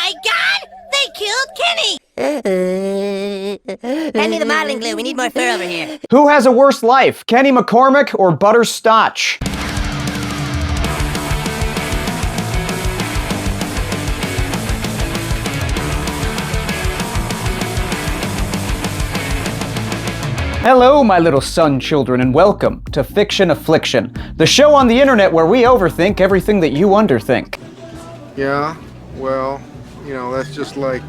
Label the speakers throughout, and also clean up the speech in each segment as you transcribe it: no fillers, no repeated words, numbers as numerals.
Speaker 1: my God! They killed Kenny! Hand me the modeling glue. We need more fur over here.
Speaker 2: Who has a worse life, Kenny McCormick or Butters Stotch? Hello, my little sun children, and welcome to Fiction Affliction, the show on the internet where we overthink everything that you underthink.
Speaker 3: Yeah, well, you know, that's just like,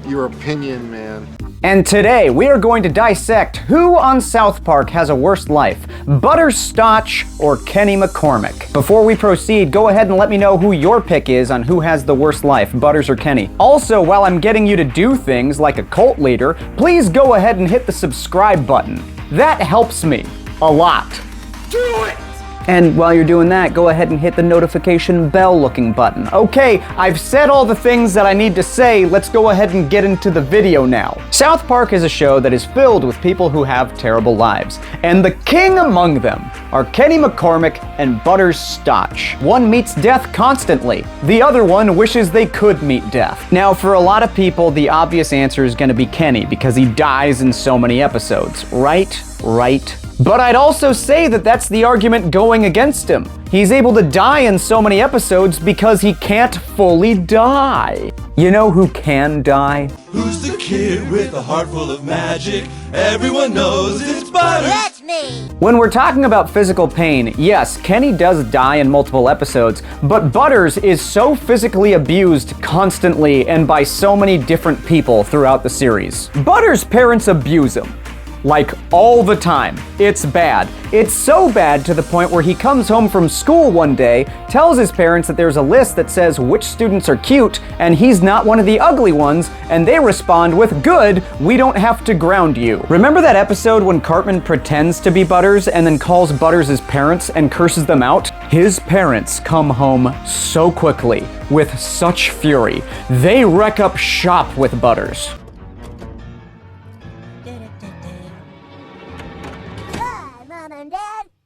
Speaker 3: your opinion, man.
Speaker 2: And today, we are going to dissect who on South Park has a worse life, Butters Stotch or Kenny McCormick. Before we proceed, go ahead and let me know who your pick is on who has the worst life, Butters or Kenny. Also, while I'm getting you to do things like a cult leader, please go ahead and hit the subscribe button. That helps me a lot.
Speaker 3: Do it!
Speaker 2: And while you're doing that, go ahead and hit the notification bell looking button. Okay, I've said all the things that I need to say, let's go ahead and get into the video now. South Park is a show that is filled with people who have terrible lives, and the king among them are Kenny McCormick and Butters Stotch. One meets death constantly, the other one wishes they could meet death. Now, for a lot of people, the obvious answer is gonna be Kenny because he dies in so many episodes, right? But I'd also say that that's the argument going against him. He's able to die in so many episodes because he can't fully die. You know who can die?
Speaker 4: Who's the kid with a heart full of magic? Everyone knows it's Butters.
Speaker 1: That's me!
Speaker 2: When we're talking about physical pain, yes, Kenny does die in multiple episodes, but Butters is so physically abused constantly and by so many different people throughout the series. Butters' parents abuse him. Like, all the time. It's bad. It's so bad to the point where he comes home from school one day, tells his parents that there's a list that says which students are cute, and he's not one of the ugly ones, and they respond with, "Good, we don't have to ground you." Remember that episode when Cartman pretends to be Butters and then calls Butters his parents and curses them out? His parents come home so quickly, with such fury. They wreck up shop with Butters.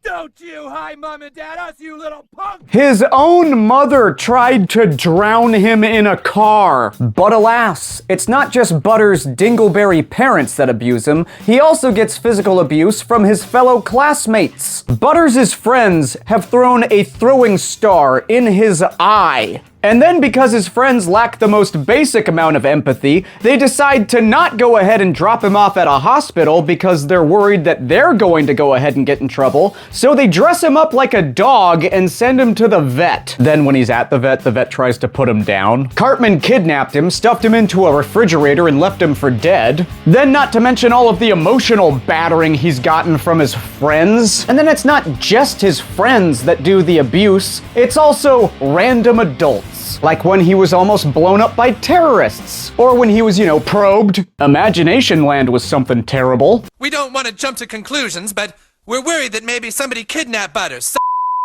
Speaker 4: Don't you hi Mom and Dad us, you little punk!
Speaker 2: His own mother tried to drown him in a car. But alas, it's not just Butters' dingleberry parents that abuse him, he also gets physical abuse from his fellow classmates. Butters' friends have thrown a throwing star in his eye. And then because his friends lack the most basic amount of empathy, they decide to not go ahead and drop him off at a hospital because they're worried that they're going to go ahead and get in trouble, so they dress him up like a dog and send him to the vet. Then when he's at the vet tries to put him down. Cartman kidnapped him, stuffed him into a refrigerator, and left him for dead. Then not to mention all of the emotional battering he's gotten from his friends. And then it's not just his friends that do the abuse, it's also random adults. Like when he was almost blown up by terrorists. Or when he was, probed. Imagination Land was something terrible.
Speaker 5: We don't want to jump to conclusions, but we're worried that maybe somebody kidnapped Butters,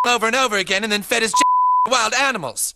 Speaker 5: over and over again, and then fed his to wild animals.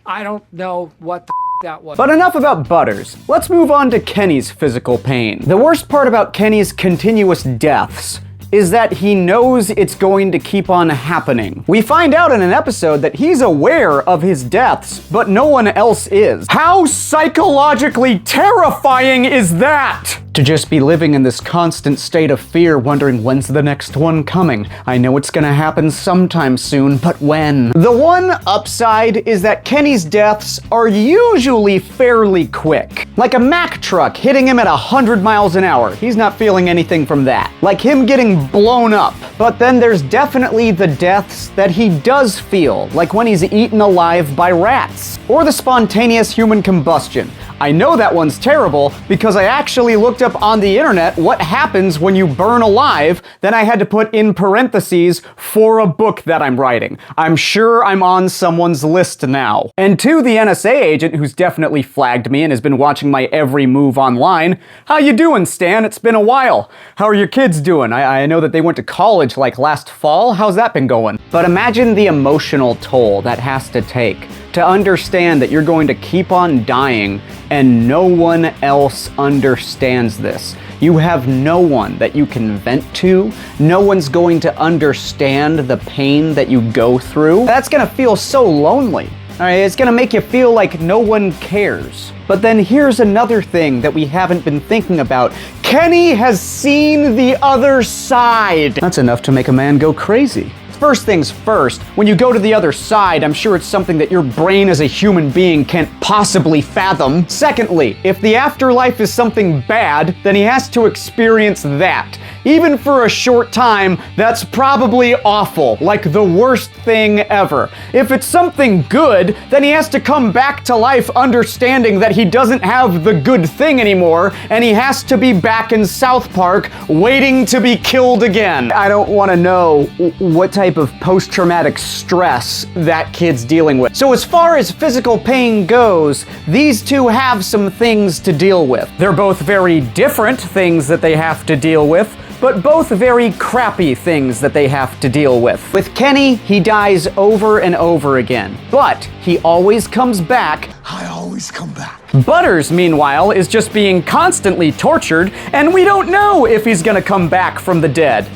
Speaker 6: I don't know what the that was.
Speaker 2: But enough about Butters. Let's move on to Kenny's physical pain. The worst part about Kenny's continuous deaths is that he knows it's going to keep on happening. We find out in an episode that he's aware of his deaths, but no one else is. How psychologically terrifying is that? To just be living in this constant state of fear, wondering when's the next one coming. I know it's gonna happen sometime soon, but when? The one upside is that Kenny's deaths are usually fairly quick. Like a Mack truck hitting him at 100 miles an hour. He's not feeling anything from that. Like him getting blown up. But then there's definitely the deaths that he does feel, like when he's eaten alive by rats. Or the spontaneous human combustion. I know that one's terrible because I actually looked up on the internet what happens when you burn alive, then I had to put in parentheses for a book that I'm writing. I'm sure I'm on someone's list now. And to the NSA agent who's definitely flagged me and has been watching my every move online, how you doing, Stan? It's been a while. How are your kids doing? I know that they went to college like last fall. How's that been going? But imagine the emotional toll that has to take to understand that you're going to keep on dying and no one else understands this. You have no one that you can vent to. No one's going to understand the pain that you go through. That's gonna feel so lonely. Alright, it's gonna make you feel like no one cares. But then here's another thing that we haven't been thinking about. Kenny has seen the other side. That's enough to make a man go crazy. First things first, when you go to the other side, I'm sure it's something that your brain as a human being can't possibly fathom. Secondly, if the afterlife is something bad, then he has to experience that. Even for a short time, that's probably awful, like the worst thing ever. If it's something good, then he has to come back to life understanding that he doesn't have the good thing anymore, and he has to be back in South Park waiting to be killed again. I don't want to know what type of post-traumatic stress that kid's dealing with. So as far as physical pain goes, these two have some things to deal with. They're both very different things that they have to deal with, but both very crappy things that they have to deal with. With Kenny, he dies over and over again, but he always comes back.
Speaker 4: I always come back.
Speaker 2: Butters, meanwhile, is just being constantly tortured, and we don't know if he's gonna come back from the dead.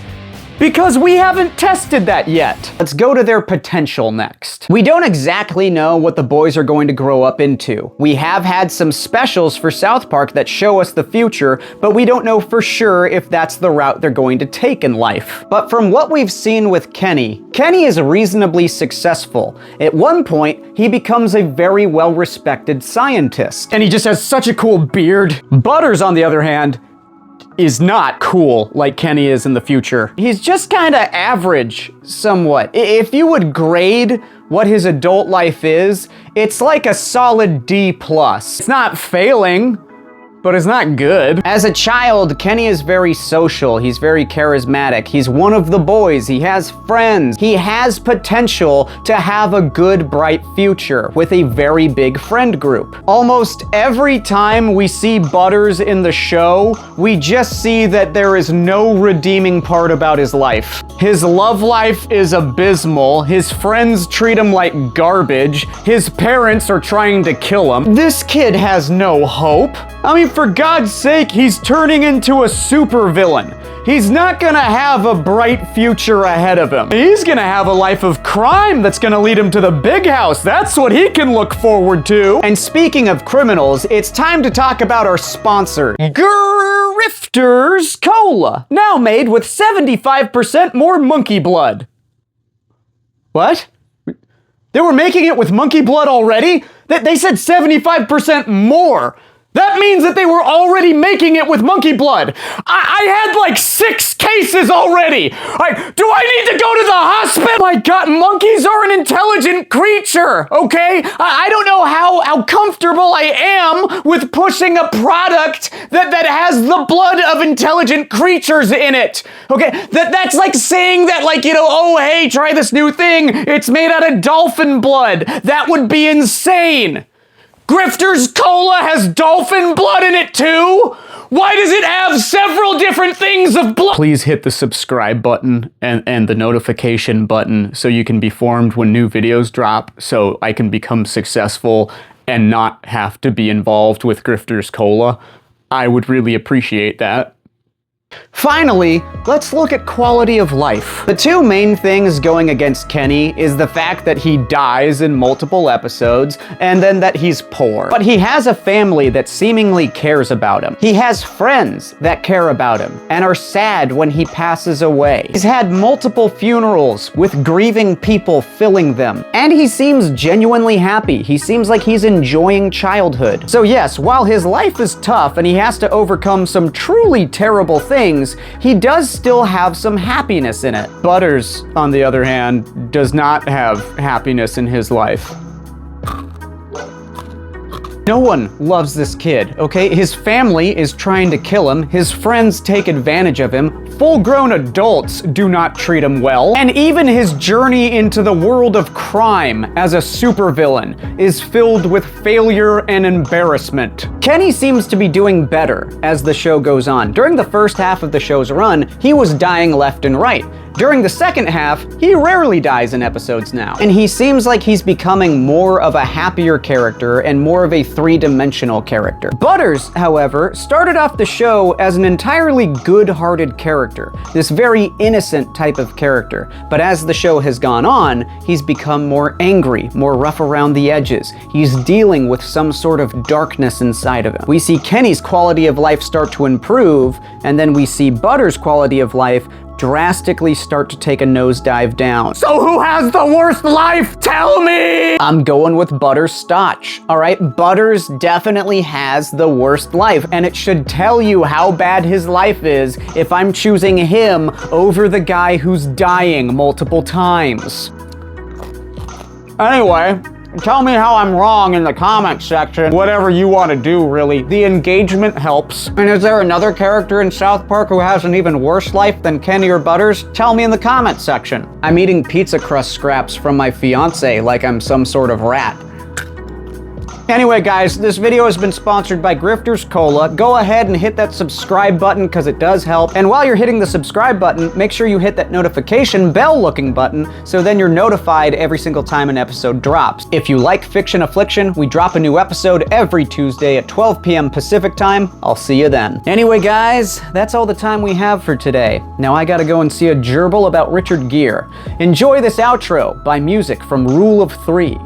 Speaker 2: Because we haven't tested that yet. Let's go to their potential next. We don't exactly know what the boys are going to grow up into. We have had some specials for South Park that show us the future, but we don't know for sure if that's the route they're going to take in life. But from what we've seen with Kenny, Kenny is reasonably successful. At one point, he becomes a very well-respected scientist. And he just has such a cool beard. Butters, on the other hand, is not cool like Kenny is in the future. He's just kinda average, somewhat. If you would grade what his adult life is, it's like a solid D+. It's not failing, but it's not good. As a child, Kenny is very social. He's very charismatic. He's one of the boys. He has friends. He has potential to have a good, bright future with a very big friend group. Almost every time we see Butters in the show, we just see that there is no redeeming part about his life. His love life is abysmal. His friends treat him like garbage. His parents are trying to kill him. This kid has no hope. I mean, for God's sake, he's turning into a supervillain. He's not gonna have a bright future ahead of him. He's gonna have a life of crime that's gonna lead him to the big house. That's what he can look forward to. And speaking of criminals, it's time to talk about our sponsor, Grifters Cola, now made with 75% more monkey blood. What? They were making it with monkey blood already? They said 75% more. That means that they were already making it with monkey blood. I had like 6 cases already. Do I need to go to the hospital? My God, monkeys are an intelligent creature, okay? I don't know how comfortable I am with pushing a product that has the blood of intelligent creatures in it, okay? That's like saying that, like, you know, oh, hey, try this new thing. It's made out of dolphin blood. That would be insane. Grifters Cola has dolphin blood in it too? Why does it have several different things of blood? Please hit the subscribe button and the notification button so you can be informed when new videos drop, so I can become successful and not have to be involved with Grifters Cola. I would really appreciate that. Finally, let's look at quality of life. The two main things going against Kenny is the fact that he dies in multiple episodes, and then that he's poor. But he has a family that seemingly cares about him. He has friends that care about him, and are sad when he passes away. He's had multiple funerals with grieving people filling them, and he seems genuinely happy. He seems like he's enjoying childhood. So yes, while his life is tough and he has to overcome some truly terrible things, he does still have some happiness in it. Butters, on the other hand, does not have happiness in his life. No one loves this kid, okay? His family is trying to kill him, his friends take advantage of him, full-grown adults do not treat him well, and even his journey into the world of crime as a supervillain is filled with failure and embarrassment. Kenny seems to be doing better as the show goes on. During the first half of the show's run, he was dying left and right. During the second half, he rarely dies in episodes now, and he seems like he's becoming more of a happier character and more of a three-dimensional character. Butters, however, started off the show as an entirely good-hearted character, this very innocent type of character, but as the show has gone on, he's become more angry, more rough around the edges. He's dealing with some sort of darkness inside of him. We see Kenny's quality of life start to improve, and then we see Butters' quality of life drastically start to take a nosedive down. So who has the worst life? Tell me! I'm going with Butters Stotch. All right, Butters definitely has the worst life, and it should tell you how bad his life is if I'm choosing him over the guy who's dying multiple times. Anyway, tell me how I'm wrong in the comment section. Whatever you want to do, really. The engagement helps. And is there another character in South Park who has an even worse life than Kenny or Butters? Tell me in the comment section. I'm eating pizza crust scraps from my fiance like I'm some sort of rat. Anyway, guys, this video has been sponsored by Grifters Cola. Go ahead and hit that subscribe button because it does help. And while you're hitting the subscribe button, make sure you hit that notification bell-looking button so then you're notified every single time an episode drops. If you like Fiction Affliction, we drop a new episode every Tuesday at 12 p.m. Pacific time. I'll see you then. Anyway, guys, that's all the time we have for today. Now I gotta go and see a gerbil about Richard Gere. Enjoy this outro by music from Rule of 3.